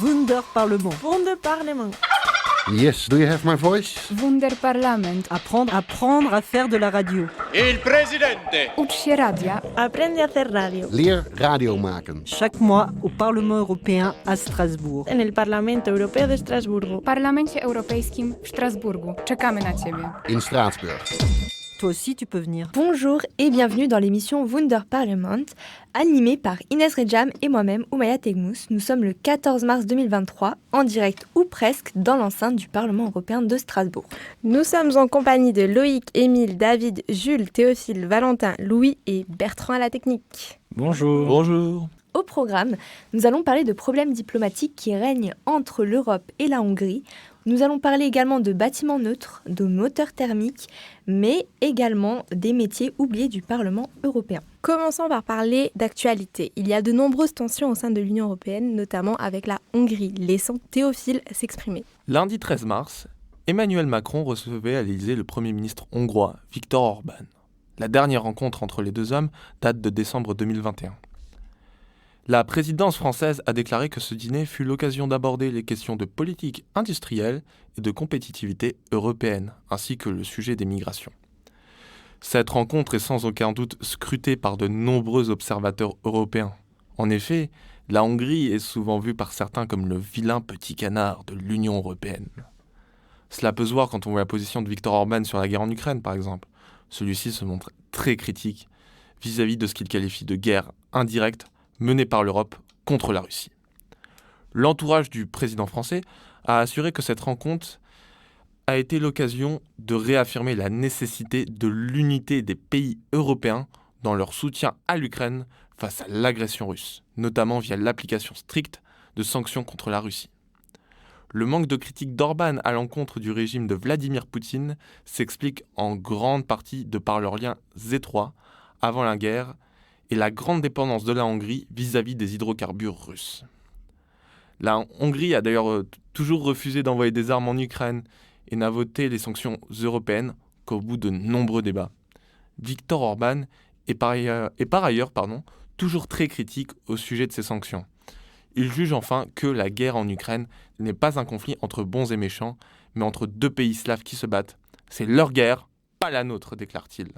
Wunderparlement. Wunderparlement. Yes, do you have my voice? Wunderparlament. Apprendre à faire de la radio. Il presidente. Ucz się radia. Aprende a hacer radio. Leer radio maken. Chaque mois au Parlement européen à Strasbourg. En el Parlamento Europeo de Estrasburgo. W Parlamencie Europejskim w Strasburgu. Czekamy na Ciebie. In Straatsburg. Toi aussi, tu peux venir. Bonjour et bienvenue dans l'émission Wunderparlement, animée par Inès Rejam et moi-même, Oumaya Tegmous. Nous sommes le 14 mars 2023, en direct ou presque, dans l'enceinte du Parlement européen de Strasbourg. Nous sommes en compagnie de Loïc, Émile, David, Jules, Théophile, Valentin, Louis et Bertrand à la technique. Bonjour. Bonjour. Au programme, nous allons parler de problèmes diplomatiques qui règnent entre l'Europe et la Hongrie. Nous allons parler également de bâtiments neutres, de moteurs thermiques, mais également des métiers oubliés du Parlement européen. Commençons par parler d'actualité. Il y a de nombreuses tensions au sein de l'Union européenne, notamment avec la Hongrie, laissant Théophile s'exprimer. Lundi 13 mars, Emmanuel Macron recevait à l'Élysée le Premier ministre hongrois, Viktor Orban. La dernière rencontre entre les deux hommes date de décembre 2021. La présidence française a déclaré que ce dîner fut l'occasion d'aborder les questions de politique industrielle et de compétitivité européenne, ainsi que le sujet des migrations. Cette rencontre est sans aucun doute scrutée par de nombreux observateurs européens. En effet, la Hongrie est souvent vue par certains comme le vilain petit canard de l'Union européenne. Cela peut se voir quand on voit la position de Viktor Orban sur la guerre en Ukraine, par exemple. Celui-ci se montre très critique vis-à-vis de ce qu'il qualifie de guerre indirecte menée par l'Europe contre la Russie. L'entourage du président français a assuré que cette rencontre a été l'occasion de réaffirmer la nécessité de l'unité des pays européens dans leur soutien à l'Ukraine face à l'agression russe, notamment via l'application stricte de sanctions contre la Russie. Le manque de critique d'Orban à l'encontre du régime de Vladimir Poutine s'explique en grande partie de par leurs liens étroits avant la guerre et la grande dépendance de la Hongrie vis-à-vis des hydrocarbures russes. La Hongrie a d'ailleurs toujours refusé d'envoyer des armes en Ukraine et n'a voté les sanctions européennes qu'au bout de nombreux débats. Viktor Orban est par ailleurs toujours très critique au sujet de ces sanctions. Il juge enfin que la guerre en Ukraine n'est pas un conflit entre bons et méchants, mais entre deux pays slaves qui se battent. C'est leur guerre, pas la nôtre, déclare-t-il.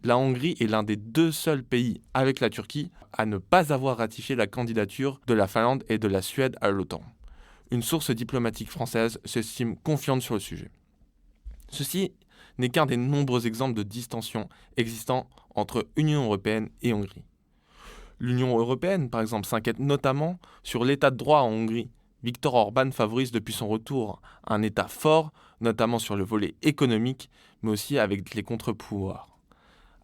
La Hongrie est l'un des deux seuls pays, avec la Turquie, à ne pas avoir ratifié la candidature de la Finlande et de la Suède à l'OTAN. Une source diplomatique française s'estime confiante sur le sujet. Ceci n'est qu'un des nombreux exemples de distensions existant entre Union européenne et Hongrie. L'Union européenne, par exemple, s'inquiète notamment sur l'état de droit en Hongrie. Viktor Orban favorise depuis son retour un État fort, notamment sur le volet économique, mais aussi avec les contre-pouvoirs.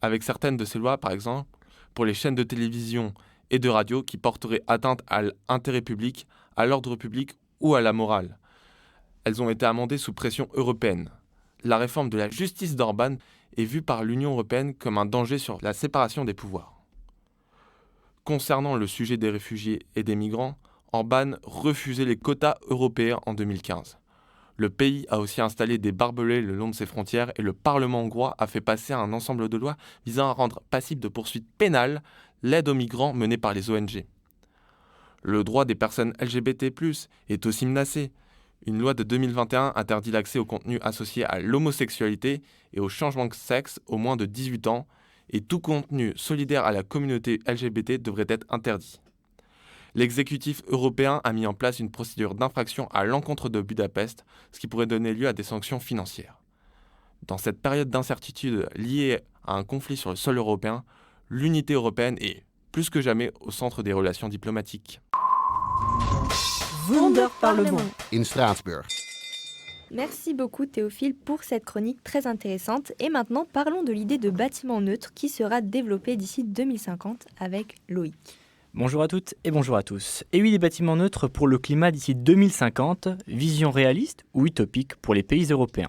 Avec certaines de ces lois, par exemple, pour les chaînes de télévision et de radio qui porteraient atteinte à l'intérêt public, à l'ordre public ou à la morale. Elles ont été amendées sous pression européenne. La réforme de la justice d'Orban est vue par l'Union européenne comme un danger sur la séparation des pouvoirs. Concernant le sujet des réfugiés et des migrants, Orban refusait les quotas européens en 2015. Le pays a aussi installé des barbelés le long de ses frontières et le Parlement hongrois a fait passer un ensemble de lois visant à rendre passible de poursuites pénales l'aide aux migrants menée par les ONG. Le droit des personnes LGBT+, est aussi menacé. Une loi de 2021 interdit l'accès aux contenus associés à l'homosexualité et au changement de sexe aux moins de 18 ans, et tout contenu solidaire à la communauté LGBT devrait être interdit. L'exécutif européen a mis en place une procédure d'infraction à l'encontre de Budapest, ce qui pourrait donner lieu à des sanctions financières. Dans cette période d'incertitude liée à un conflit sur le sol européen, l'unité européenne est, plus que jamais, au centre des relations diplomatiques. Wunderparlement. In Straatsburg. Merci beaucoup Théophile pour cette chronique très intéressante. Et maintenant, parlons de l'idée de bâtiment neutre qui sera développée d'ici 2050 avec Loïc. Bonjour à toutes et bonjour à tous. Et oui, des bâtiments neutres pour le climat d'ici 2050, vision réaliste ou utopique pour les pays européens.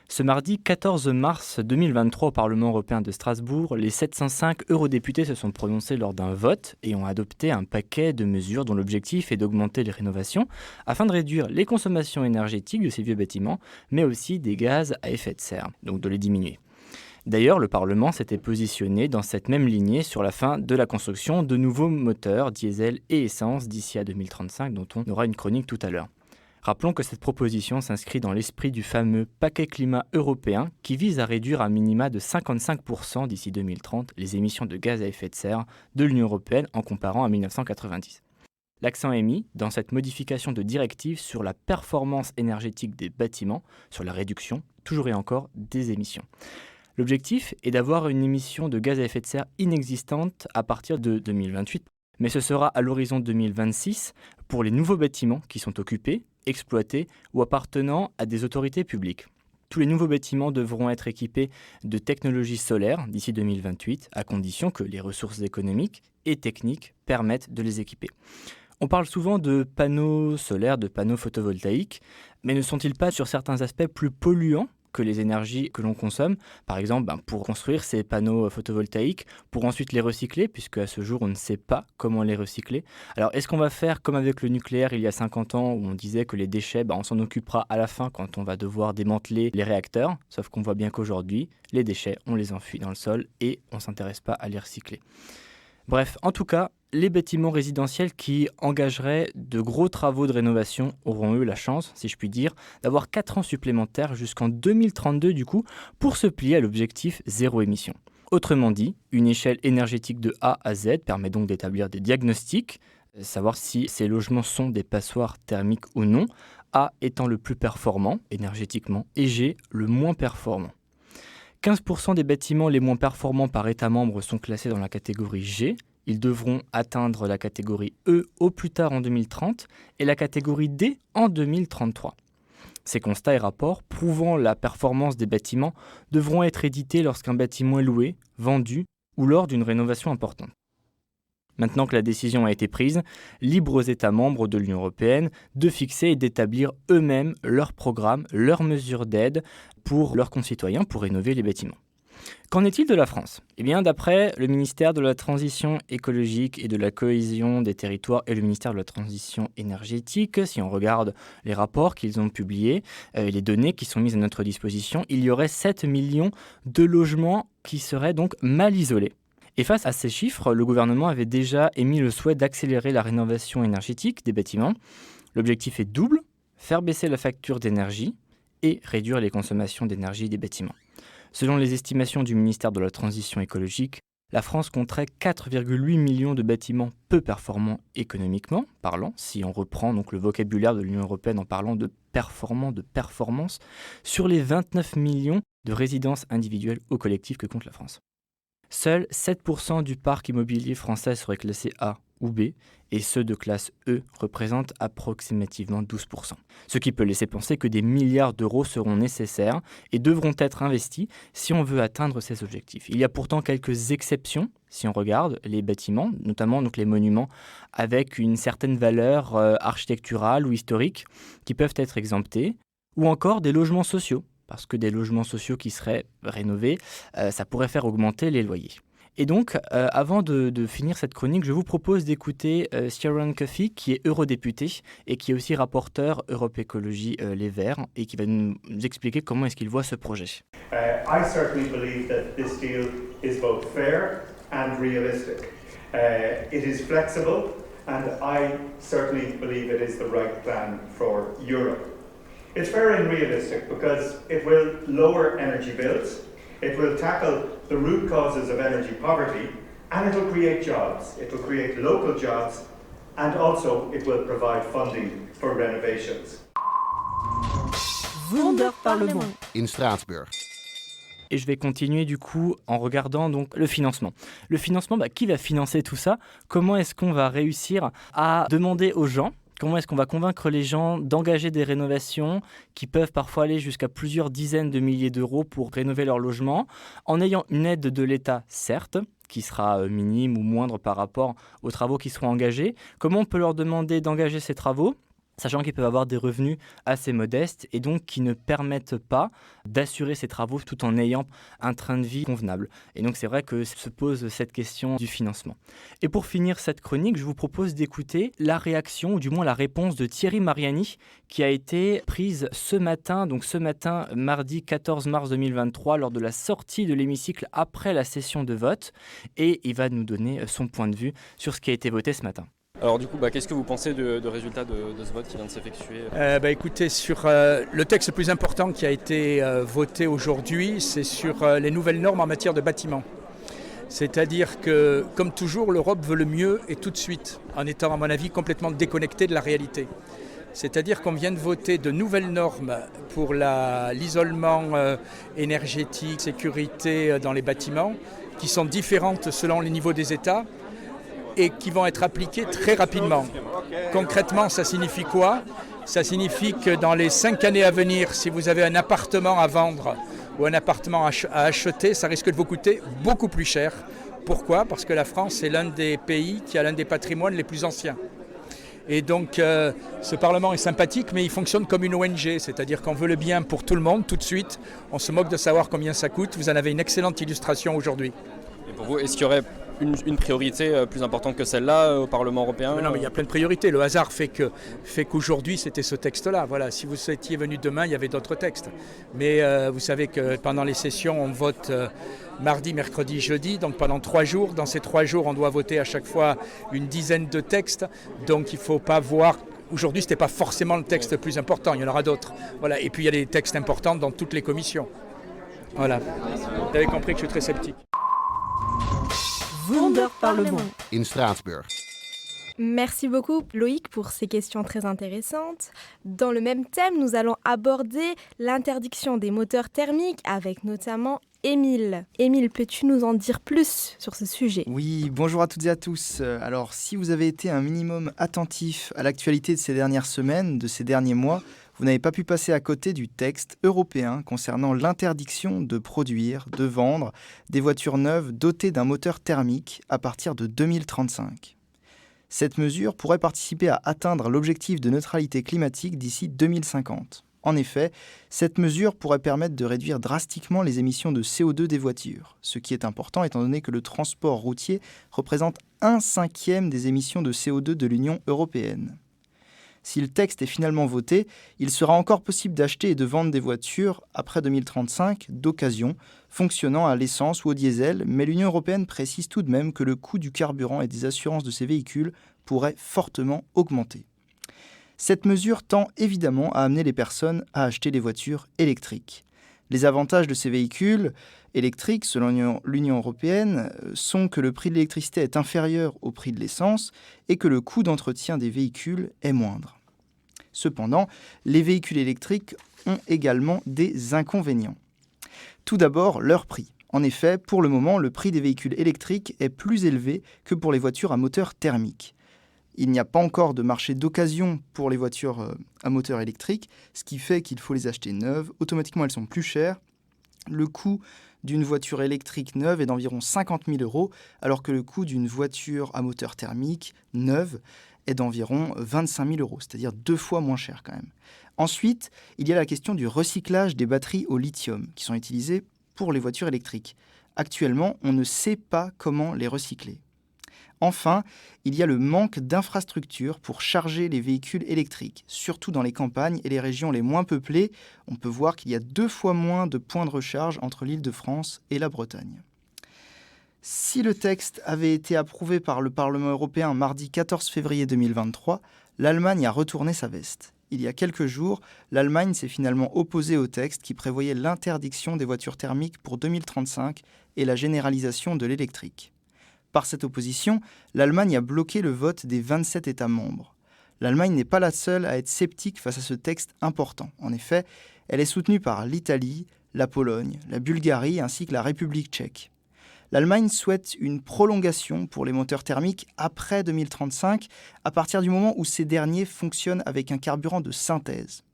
Ce mardi 14 mars 2023 au Parlement européen de Strasbourg, les 705 eurodéputés se sont prononcés lors d'un vote et ont adopté un paquet de mesures dont l'objectif est d'augmenter les rénovations afin de réduire les consommations énergétiques de ces vieux bâtiments, mais aussi des gaz à effet de serre, donc de les diminuer. D'ailleurs, le Parlement s'était positionné dans cette même lignée sur la fin de la construction de nouveaux moteurs diesel et essence d'ici à 2035, dont on aura une chronique tout à l'heure. Rappelons que cette proposition s'inscrit dans l'esprit du fameux paquet climat européen qui vise à réduire à minima de 55% d'ici 2030 les émissions de gaz à effet de serre de l'Union européenne en comparant à 1990. L'accent est mis dans cette modification de directive sur la performance énergétique des bâtiments, sur la réduction, toujours et encore, des émissions. L'objectif est d'avoir une émission de gaz à effet de serre inexistante à partir de 2028, mais ce sera à l'horizon 2026 pour les nouveaux bâtiments qui sont occupés, exploités ou appartenant à des autorités publiques. Tous les nouveaux bâtiments devront être équipés de technologies solaires d'ici 2028, à condition que les ressources économiques et techniques permettent de les équiper. On parle souvent de panneaux solaires, de panneaux photovoltaïques, mais ne sont-ils pas sur certains aspects plus polluants que les énergies que l'on consomme, par exemple pour construire ces panneaux photovoltaïques, pour ensuite les recycler, puisque à ce jour on ne sait pas comment les recycler. Alors est-ce qu'on va faire comme avec le nucléaire il y a 50 ans, où on disait que les déchets, on s'en occupera à la fin quand on va devoir démanteler les réacteurs, sauf qu'on voit bien qu'aujourd'hui, les déchets, on les enfuit dans le sol et on ne s'intéresse pas à les recycler. Bref, en tout cas, les bâtiments résidentiels qui engageraient de gros travaux de rénovation auront eu la chance, si je puis dire, d'avoir 4 ans supplémentaires jusqu'en 2032 du coup, pour se plier à l'objectif zéro émission. Autrement dit, une échelle énergétique de A à Z permet donc d'établir des diagnostics, savoir si ces logements sont des passoires thermiques ou non, A étant le plus performant énergétiquement et G le moins performant. 15% des bâtiments les moins performants par État membre sont classés dans la catégorie G. Ils devront atteindre la catégorie E au plus tard en 2030 et la catégorie D en 2033. Ces constats et rapports prouvant la performance des bâtiments devront être édités lorsqu'un bâtiment est loué, vendu ou lors d'une rénovation importante. Maintenant que la décision a été prise, libre aux États membres de l'Union européenne de fixer et d'établir eux-mêmes leurs programmes, leurs mesures d'aide pour leurs concitoyens pour rénover les bâtiments. Qu'en est-il de la France ? Eh bien, d'après le ministère de la Transition écologique et de la cohésion des territoires et le ministère de la Transition énergétique, si on regarde les rapports qu'ils ont publiés et les données qui sont mises à notre disposition, il y aurait 7 millions de logements qui seraient donc mal isolés. Et face à ces chiffres, le gouvernement avait déjà émis le souhait d'accélérer la rénovation énergétique des bâtiments. L'objectif est double, faire baisser la facture d'énergie et réduire les consommations d'énergie des bâtiments. Selon les estimations du ministère de la Transition écologique, la France compterait 4,8 millions de bâtiments peu performants économiquement parlant, si on reprend donc le vocabulaire de l'Union européenne en parlant de performant, de performance, sur les 29 millions de résidences individuelles ou collectives que compte la France. Seuls 7% du parc immobilier français seraient classés A ou B, et ceux de classe E représentent approximativement 12%. Ce qui peut laisser penser que des milliards d'euros seront nécessaires et devront être investis si on veut atteindre ces objectifs. Il y a pourtant quelques exceptions, si on regarde les bâtiments, notamment donc les monuments, avec une certaine valeur architecturale ou historique, qui peuvent être exemptés, ou encore des logements sociaux, parce que des logements sociaux qui seraient rénovés, ça pourrait faire augmenter les loyers. Et donc, avant de finir cette chronique, je vous propose d'écouter Ciarán Cuffi, qui est eurodéputé et qui est aussi rapporteur Europe Écologie Les Verts, et qui va nous expliquer comment est-ce qu'il voit ce projet. I certainly believe that this deal is both fair and realistic. It is flexible, and I certainly believe it is the right plan for Europe. It's fair and realistic because it will lower energy bills, it will tackle the root causes of energy poverty, and it will create jobs. It will create local jobs, and also it will provide funding for renovations. Wunderparlement. In Straatsburg. Et je vais continuer du coup en regardant donc le financement. Le financement, qui va financer tout ça ? Comment est-ce qu'on va réussir à demander aux gens ? Comment est-ce qu'on va convaincre les gens d'engager des rénovations qui peuvent parfois aller jusqu'à plusieurs dizaines de milliers d'euros pour rénover leur logement, en ayant une aide de l'État, certes, qui sera minime ou moindre par rapport aux travaux qui seront engagés. Comment on peut leur demander d'engager ces travaux ? sachant qu'ils peuvent avoir des revenus assez modestes et donc qui ne permettent pas d'assurer ces travaux tout en ayant un train de vie convenable. Et donc c'est vrai que se pose cette question du financement. Et pour finir cette chronique, je vous propose d'écouter la réaction, ou du moins la réponse de Thierry Mariani, qui a été prise ce matin, mardi 14 mars 2023, lors de la sortie de l'hémicycle après la session de vote. Et il va nous donner son point de vue sur ce qui a été voté ce matin. Alors du coup, qu'est-ce que vous pensez du résultat de ce vote qui vient de s'effectuer ? Écoutez, sur le texte le plus important qui a été voté aujourd'hui, c'est sur les nouvelles normes en matière de bâtiments. C'est-à-dire que, comme toujours, l'Europe veut le mieux et tout de suite, en étant, à mon avis, complètement déconnectée de la réalité. C'est-à-dire qu'on vient de voter de nouvelles normes pour l'isolement énergétique, sécurité dans les bâtiments, qui sont différentes selon les niveaux des États, et qui vont être appliquées très rapidement. Concrètement, ça signifie quoi ? Ça signifie que dans les 5 années à venir, si vous avez un appartement à vendre ou un appartement à acheter, ça risque de vous coûter beaucoup plus cher. Pourquoi ? Parce que la France est l'un des pays qui a l'un des patrimoines les plus anciens. Et donc, ce Parlement est sympathique, mais il fonctionne comme une ONG, c'est-à-dire qu'on veut le bien pour tout le monde, tout de suite. On se moque de savoir combien ça coûte. Vous en avez une excellente illustration aujourd'hui. Et pour vous, est-ce qu'il y aurait une priorité plus importante que celle-là au Parlement européen ? Non, mais il y a plein de priorités. Le hasard fait qu'aujourd'hui, c'était ce texte-là. Voilà. Si vous étiez venu demain, il y avait d'autres textes. Mais vous savez que pendant les sessions, on vote mardi, mercredi, jeudi. Donc pendant 3 jours. Dans ces 3 jours, on doit voter à chaque fois une dizaine de textes. Donc il ne faut pas voir... Aujourd'hui, ce n'était pas forcément le texte le plus important. Il y en aura d'autres. Voilà. Et puis il y a des textes importants dans toutes les commissions. Voilà. Vous avez compris que je suis très sceptique. Wunderparlement. In Straatsburg. Merci beaucoup Loïc pour ces questions très intéressantes. Dans le même thème, nous allons aborder l'interdiction des moteurs thermiques avec notamment Émile. Émile, peux-tu nous en dire plus sur ce sujet ? Oui, bonjour à toutes et à tous. Alors, si vous avez été un minimum attentif à l'actualité de ces dernières semaines, de ces derniers mois, vous n'avez pas pu passer à côté du texte européen concernant l'interdiction de produire, de vendre des voitures neuves dotées d'un moteur thermique à partir de 2035. Cette mesure pourrait participer à atteindre l'objectif de neutralité climatique d'ici 2050. En effet, cette mesure pourrait permettre de réduire drastiquement les émissions de CO2 des voitures, ce qui est important étant donné que le transport routier représente 1/5 des émissions de CO2 de l'Union européenne. Si le texte est finalement voté, il sera encore possible d'acheter et de vendre des voitures après 2035 d'occasion, fonctionnant à l'essence ou au diesel, mais l'Union européenne précise tout de même que le coût du carburant et des assurances de ces véhicules pourrait fortement augmenter. Cette mesure tend évidemment à amener les personnes à acheter des voitures électriques. Les avantages de ces véhicules électriques, selon l'Union européenne, sont que le prix de l'électricité est inférieur au prix de l'essence et que le coût d'entretien des véhicules est moindre. Cependant, les véhicules électriques ont également des inconvénients. Tout d'abord, leur prix. En effet, pour le moment, le prix des véhicules électriques est plus élevé que pour les voitures à moteur thermique. Il n'y a pas encore de marché d'occasion pour les voitures à moteur électrique, ce qui fait qu'il faut les acheter neuves. Automatiquement, elles sont plus chères. Le coût d'une voiture électrique neuve est d'environ 50 000 €, alors que le coût d'une voiture à moteur thermique neuve est d'environ 25 000 €, c'est-à-dire 2 fois moins cher quand même. Ensuite, il y a la question du recyclage des batteries au lithium qui sont utilisées pour les voitures électriques. Actuellement, on ne sait pas comment les recycler. Enfin, il y a le manque d'infrastructures pour charger les véhicules électriques, surtout dans les campagnes et les régions les moins peuplées. On peut voir qu'il y a 2 fois moins de points de recharge entre l'Île-de-France et la Bretagne. Si le texte avait été approuvé par le Parlement européen mardi 14 février 2023, l'Allemagne a retourné sa veste. Il y a quelques jours, l'Allemagne s'est finalement opposée au texte qui prévoyait l'interdiction des voitures thermiques pour 2035 et la généralisation de l'électrique. Par cette opposition, l'Allemagne a bloqué le vote des 27 États membres. L'Allemagne n'est pas la seule à être sceptique face à ce texte important. En effet, elle est soutenue par l'Italie, la Pologne, la Bulgarie ainsi que la République tchèque. L'Allemagne souhaite une prolongation pour les moteurs thermiques après 2035, à partir du moment où ces derniers fonctionnent avec un carburant de synthèse.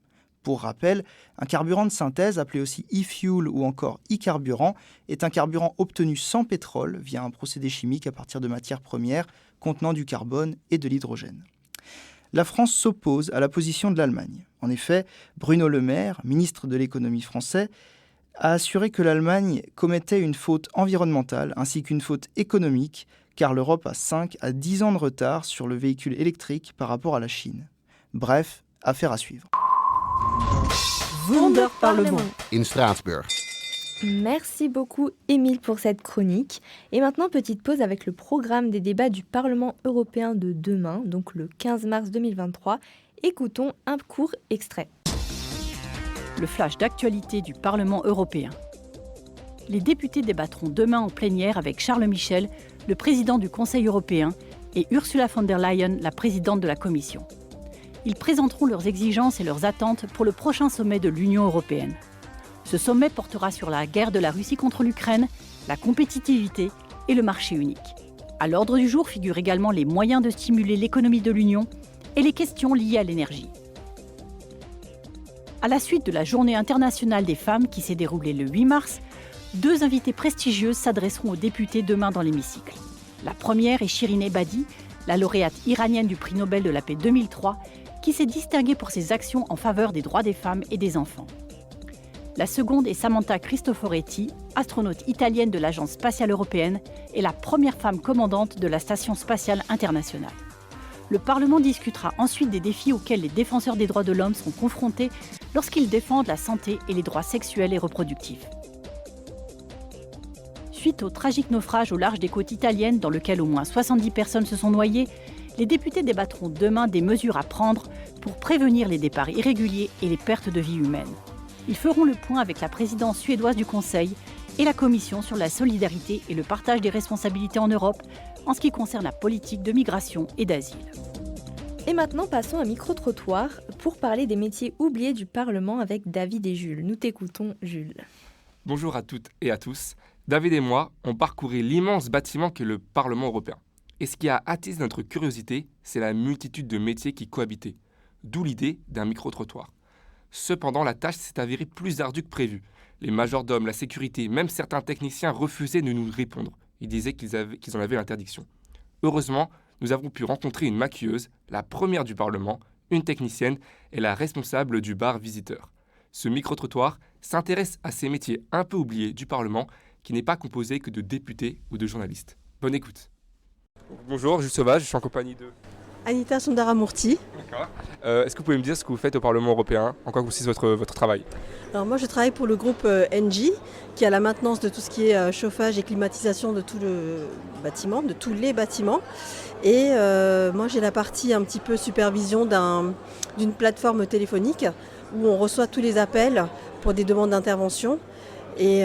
Pour rappel, un carburant de synthèse, appelé aussi e-fuel ou encore e-carburant, est un carburant obtenu sans pétrole via un procédé chimique à partir de matières premières contenant du carbone et de l'hydrogène. la France s'oppose à la position de l'Allemagne. En effet, Bruno Le Maire, ministre de l'économie français, a assuré que l'Allemagne commettait une faute environnementale ainsi qu'une faute économique, car l'Europe a 5 à 10 ans de retard sur le véhicule électrique par rapport à la Chine. Bref, affaire à suivre. Wunderparlement. In Straatsburg. Merci beaucoup Émile pour cette chronique. Et maintenant, petite pause avec le programme des débats du Parlement européen de demain, donc le 15 mars 2023. Écoutons un court extrait. Le flash d'actualité du Parlement européen. Les députés débattront demain en plénière avec Charles Michel, le président du Conseil européen, et Ursula von der Leyen, la présidente de la Commission. Ils présenteront leurs exigences et leurs attentes pour le prochain sommet de l'Union européenne. Ce sommet portera sur la guerre de la Russie contre l'Ukraine, la compétitivité et le marché unique. À l'ordre du jour figurent également les moyens de stimuler l'économie de l'Union et les questions liées à l'énergie. À la suite de la Journée internationale des femmes qui s'est déroulée le 8 mars, 2 invitées prestigieuses s'adresseront aux députés demain dans l'hémicycle. La première est Shirin Ebadi, la lauréate iranienne du prix Nobel de la paix 2003, qui s'est distinguée pour ses actions en faveur des droits des femmes et des enfants. La seconde est Samantha Cristoforetti, astronaute italienne de l'Agence spatiale européenne et la première femme commandante de la Station spatiale internationale. Le Parlement discutera ensuite des défis auxquels les défenseurs des droits de l'homme sont confrontés lorsqu'ils défendent la santé et les droits sexuels et reproductifs. Suite au tragique naufrage au large des côtes italiennes dans lequel au moins 70 personnes se sont noyées, les députés débattront demain des mesures à prendre pour prévenir les départs irréguliers et les pertes de vies humaines. Ils feront le point avec la présidence suédoise du Conseil et la Commission sur la solidarité et le partage des responsabilités en Europe en ce qui concerne la politique de migration et d'asile. Et maintenant, passons à micro-trottoir pour parler des métiers oubliés du Parlement avec David et Jules. Nous t'écoutons, Jules. Bonjour à toutes et à tous. David et moi, on parcouru l'immense bâtiment qu'est le Parlement européen. Et ce qui a attisé notre curiosité, c'est la multitude de métiers qui cohabitaient. D'où l'idée d'un micro-trottoir. Cependant, la tâche s'est avérée plus ardue que prévu. Les majordomes, la sécurité, même certains techniciens refusaient de nous répondre. Ils disaient qu'ils en avaient l'interdiction. Heureusement, nous avons pu rencontrer une maquilleuse, la première du Parlement, une technicienne et la responsable du bar visiteur. Ce micro-trottoir s'intéresse à ces métiers un peu oubliés du Parlement qui n'est pas composé que de députés ou de journalistes. Bonne écoute. Bonjour, Jules Sauvage, je suis en compagnie de... Anita Sundaramurti. D'accord. Est-ce que vous pouvez me dire ce que vous faites au Parlement européen, en quoi consiste votre travail? Alors moi je travaille pour le groupe Engie qui a la maintenance de tout ce qui est chauffage et climatisation de tout le bâtiment, de tous les bâtiments. Et moi j'ai la partie un petit peu supervision d'une plateforme téléphonique où on reçoit tous les appels pour des demandes d'intervention. Et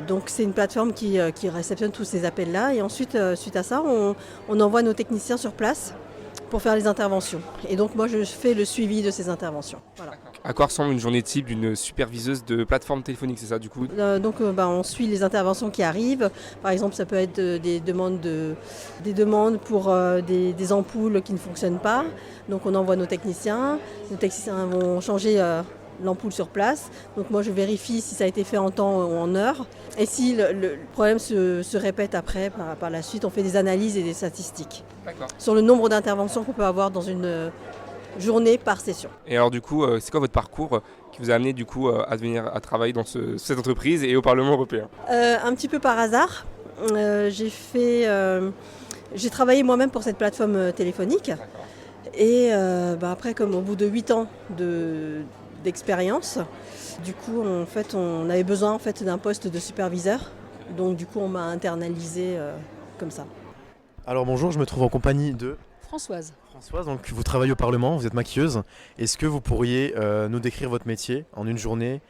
donc c'est une plateforme qui réceptionne tous ces appels-là. Et ensuite, suite à ça, on envoie nos techniciens sur place pour faire les interventions. Et donc moi je fais le suivi de ces interventions. Voilà. À quoi ressemble une journée type d'une superviseuse de plateforme téléphonique, c'est ça du coup? On suit les interventions qui arrivent. Par exemple, ça peut être des demandes pour des ampoules qui ne fonctionnent pas. Donc on envoie nos techniciens. Nos techniciens vont changer l'ampoule sur place. Donc moi je vérifie si ça a été fait en temps ou en heure. Et si le problème se répète après, par la suite, on fait des analyses et des statistiques. D'accord. Sur le nombre d'interventions qu'on peut avoir dans une journée par session. Et alors du coup, c'est quoi votre parcours qui vous a amené du coup à venir à travailler dans cette entreprise et au Parlement européen? Un petit peu par hasard. J'ai travaillé moi-même pour cette plateforme téléphonique. D'accord. Et après, comme au bout de 8 ans d'expérience, du coup on avait besoin d'un poste de superviseur. Donc du coup on m'a internalisé comme ça. Alors bonjour, je me trouve en compagnie de... Françoise. Françoise, donc vous travaillez au Parlement, vous êtes maquilleuse. Est-ce que vous pourriez nous décrire votre métier en une journée?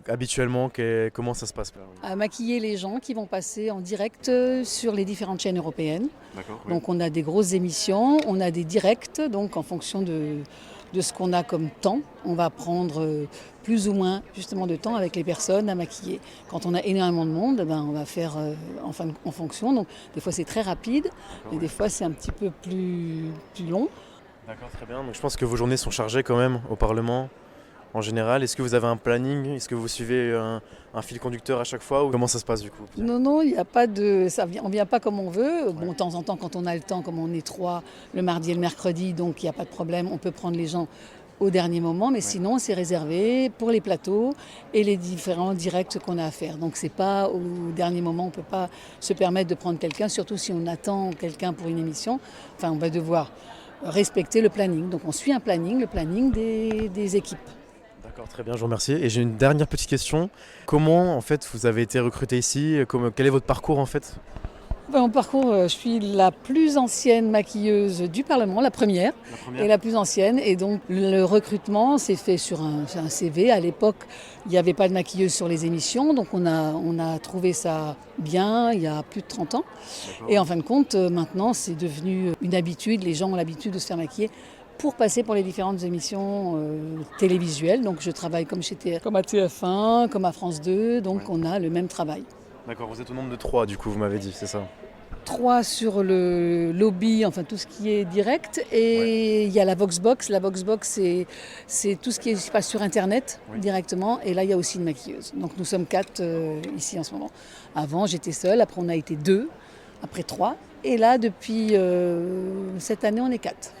Habituellement, comment ça se passe? À maquiller les gens qui vont passer en direct sur les différentes chaînes européennes. D'accord, oui. Donc on a des grosses émissions, on a des directs, donc en fonction de ce qu'on a comme temps, on va prendre plus ou moins justement de temps avec les personnes à maquiller. Quand on a énormément de monde, on va faire en fonction. Donc des fois c'est très rapide et des fois c'est un petit peu plus long. D'accord, très bien. Donc je pense que vos journées sont chargées quand même au Parlement. en général? Est-ce que vous avez un planning? Est-ce que vous suivez un fil conducteur à chaque fois ou comment ça se passe du coup? Non, il n'y a pas de. On ne vient pas comme on veut. Bon, de temps en temps, quand on a le temps, comme on est 3, le mardi et le mercredi, donc il n'y a pas de problème, on peut prendre les gens au dernier moment, mais sinon c'est réservé pour les plateaux et les différents directs qu'on a à faire. Donc c'est pas au dernier moment, on ne peut pas se permettre de prendre quelqu'un, surtout si on attend quelqu'un pour une émission. Enfin, on va devoir respecter le planning. Donc on suit un planning, le planning des équipes. D'accord, très bien, je vous remercie. Et j'ai une dernière petite question. Comment en fait vous avez été recruté ici? Quel est votre parcours en fait? Mon parcours, je suis la plus ancienne maquilleuse du Parlement, la première et la plus ancienne. Et donc le recrutement s'est fait sur un CV. À l'époque, il n'y avait pas de maquilleuse sur les émissions, donc on a trouvé ça bien il y a plus de 30 ans. Et en fin de compte, maintenant, c'est devenu une habitude. Les gens ont l'habitude de se faire maquiller pour passer pour les différentes émissions télévisuelles. Donc je travaille comme à TF1, comme à France 2, donc on a le même travail. D'accord, vous êtes au nombre de 3 du coup, vous m'avez dit, c'est ça? 3 sur le lobby, enfin tout ce qui est direct, et il y a la Voxbox. La Voxbox, c'est tout ce qui se passe sur Internet directement, et là il y a aussi une maquilleuse. Donc nous sommes 4 ici en ce moment. Avant j'étais seule, après on a été 2, après 3, et là depuis cette année on est 4.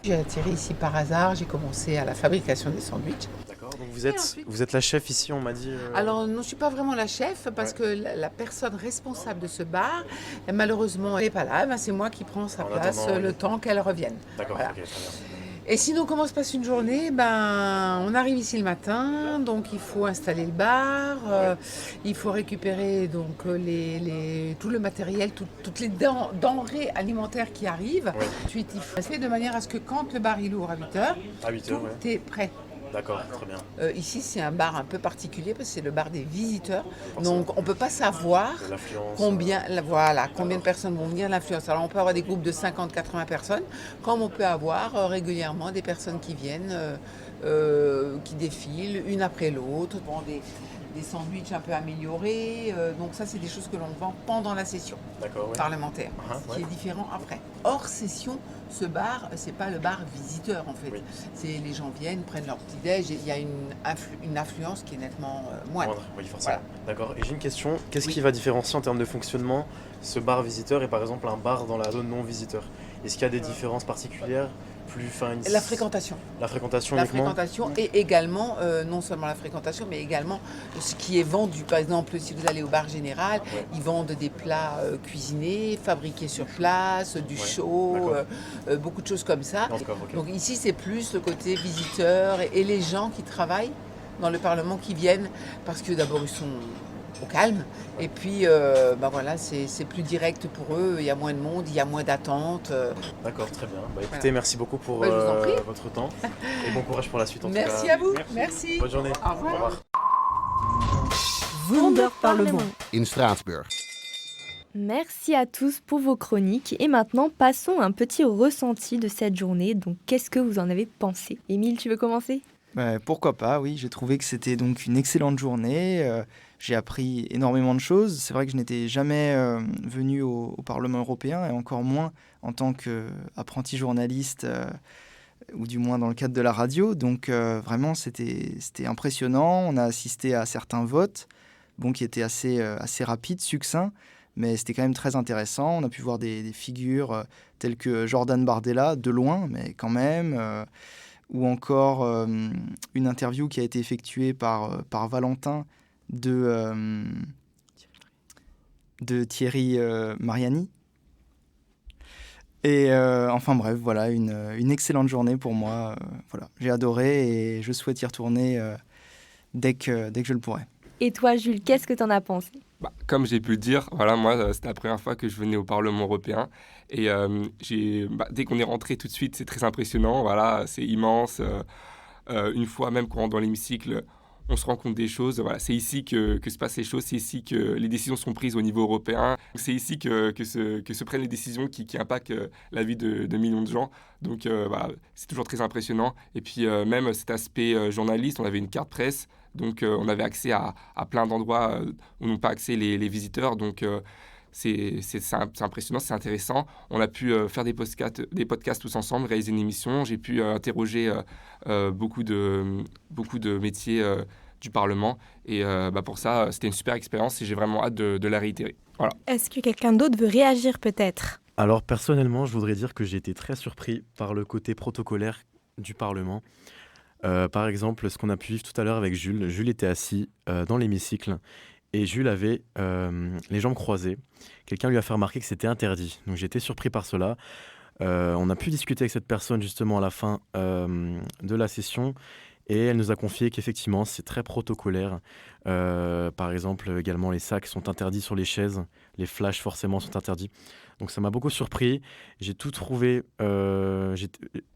J'ai atterri ici par hasard, j'ai commencé à la fabrication des sandwichs. D'accord, donc vous êtes la chef ici, on m'a dit. Alors non, je ne suis pas vraiment la chef parce que la personne responsable de ce bar, malheureusement, elle n'est pas là. C'est moi qui prends sa place le temps qu'elle revienne. D'accord, voilà. ok, très bien. Et sinon, comment se passe une journée? On arrive ici le matin, donc il faut installer le bar, il faut récupérer donc tout le matériel, toutes les denrées alimentaires qui arrivent. Ensuite, il faut faire de manière à ce que quand le bar il ouvre à 8h, tout est prêt. D'accord, très bien. Ici, c'est un bar un peu particulier parce que c'est le bar des visiteurs. Donc, on ne peut pas savoir combien de personnes vont venir, l'influence. Alors, on peut avoir des groupes de 50-80 personnes, comme on peut avoir régulièrement des personnes qui viennent, qui défilent une après l'autre, des sandwichs un peu améliorés. Donc ça, c'est des choses que l'on vend pendant la session parlementaire, ce qui est différent après. Hors session, ce bar, c'est pas le bar visiteur en fait. C'est les gens viennent, prennent leur petit-déj, il y a une affluence qui est nettement moindre. Oui, forcément. Voilà. D'accord. Et j'ai une question. Qu'est-ce qui va différencier en termes de fonctionnement ce bar visiteur et par exemple un bar dans la zone non visiteur? Est-ce qu'il y a des différences particulières? La fréquentation. La fréquentation La uniquement. fréquentation et également, non seulement la fréquentation, mais également ce qui est vendu. Par exemple, si vous allez au bar général, ils vendent des plats cuisinés, fabriqués sur place, du chaud, beaucoup de choses comme ça. Donc ici, c'est plus le côté visiteur et les gens qui travaillent dans le Parlement qui viennent, parce que d'abord, ils sont au calme. Et puis, c'est plus direct pour eux. Il y a moins de monde, il y a moins d'attente. D'accord, très bien. Écoutez, merci beaucoup pour votre temps. Et bon courage pour la suite en tout cas. Merci à vous. Merci. Bonne journée. Au revoir. Wunder Parlement. In Straatsburg. Merci à tous pour vos chroniques. Et maintenant, passons à un petit ressenti de cette journée. Donc, qu'est-ce que vous en avez pensé? Émile, tu veux commencer? Pourquoi pas, oui. J'ai trouvé que c'était donc une excellente journée. J'ai appris énormément de choses. C'est vrai que je n'étais jamais venu au Parlement européen, et encore moins en tant qu'apprenti journaliste, ou du moins dans le cadre de la radio. Donc vraiment, c'était impressionnant. On a assisté à certains votes qui étaient assez rapides, succincts, mais c'était quand même très intéressant. On a pu voir des figures telles que Jordan Bardella, de loin, mais quand même... ou encore une interview qui a été effectuée par Valentin de Thierry Mariani. Et enfin bref, voilà, une excellente journée pour moi. Voilà, j'ai adoré et je souhaite y retourner dès que je le pourrai. Et toi, Jules, qu'est-ce que tu en as pensé? Comme j'ai pu le dire, moi, c'était la première fois que je venais au Parlement européen. Et dès qu'on est rentré tout de suite, c'est très impressionnant. Voilà, c'est immense. Une fois même qu'on rentre dans l'hémicycle, on se rend compte des choses. Voilà, c'est ici que se passent les choses. C'est ici que les décisions sont prises au niveau européen. C'est ici que se prennent les décisions qui impactent la vie de millions de gens. Donc, c'est toujours très impressionnant. Et puis, même cet aspect journaliste, on avait une carte presse. Donc, on avait accès à plein d'endroits où n'ont pas accès les visiteurs. Donc, c'est impressionnant, c'est intéressant. On a pu faire des podcasts tous ensemble, réaliser une émission. J'ai pu interroger beaucoup de métiers du Parlement. Et pour ça, c'était une super expérience et j'ai vraiment hâte de la réitérer. Voilà. Est-ce que quelqu'un d'autre veut réagir peut-être ? Alors personnellement, je voudrais dire que j'ai été très surpris par le côté protocolaire du Parlement. Par exemple, ce qu'on a pu vivre tout à l'heure avec Jules. Jules était assis dans l'hémicycle et Jules avait les jambes croisées. Quelqu'un lui a fait remarquer que c'était interdit. Donc j'ai été surpris par cela. On a pu discuter avec cette personne justement à la fin de la session et elle nous a confié qu'effectivement c'est très protocolaire. Par exemple, également les sacs sont interdits sur les chaises, les flashs forcément sont interdits. Donc ça m'a beaucoup surpris, j'ai tout trouvé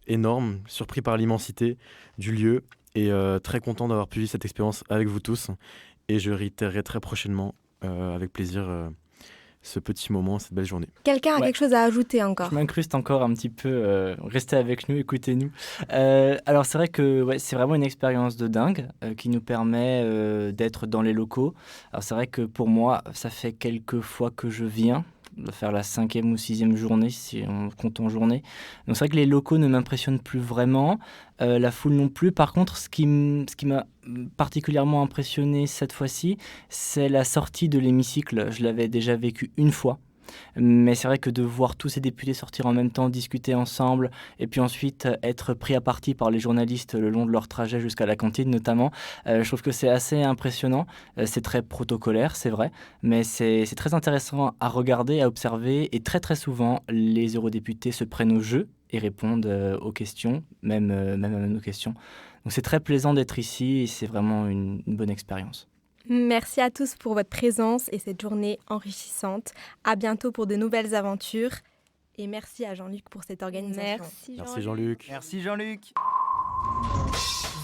énorme, surpris par l'immensité du lieu et très content d'avoir pu vivre cette expérience avec vous tous. Et je réitérerai très prochainement avec plaisir ce petit moment, cette belle journée. Quelqu'un a quelque chose à ajouter encore ? Je m'incruste encore un petit peu, restez avec nous, écoutez-nous. Alors c'est vrai que c'est vraiment une expérience de dingue qui nous permet d'être dans les locaux. Alors c'est vrai que pour moi, ça fait quelques fois que je viens, de faire la 5e ou 6e journée, si on compte en journée. Donc c'est vrai que les locaux ne m'impressionnent plus vraiment, la foule non plus. Par contre, ce qui m'a particulièrement impressionné cette fois-ci, c'est la sortie de l'hémicycle. Je l'avais déjà vécu une fois. Mais c'est vrai que de voir tous ces députés sortir en même temps, discuter ensemble, et puis ensuite être pris à partie par les journalistes le long de leur trajet jusqu'à la cantine notamment, je trouve que c'est assez impressionnant. C'est très protocolaire, c'est vrai, mais c'est très intéressant à regarder, à observer, et très très souvent, les eurodéputés se prennent au jeu et répondent aux questions, même à nos questions. Donc c'est très plaisant d'être ici, et c'est vraiment une bonne expérience. Merci à tous pour votre présence et cette journée enrichissante. À bientôt pour de nouvelles aventures. Et merci à Jean-Luc pour cette organisation. Merci Jean-Luc. Merci Jean-Luc.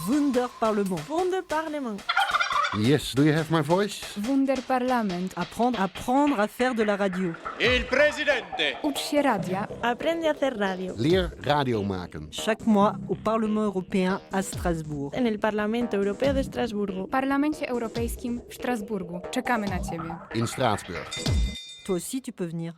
Wunderparlement. Wunderparlement. Yes, do you have my voice? Wunderparlament. Apprendre à faire de la radio. Il presidente. Ucz się radia. Aprende a hacer radio. Leer radio maken. Chaque mois au Parlement européen à Strasbourg. En el Parlamento Europeo de Estrasburgo. W Parlamencie Europejskim w Strasburgu. Czekamy na Ciebie. In Straatsburg. Toi aussi, tu peux venir.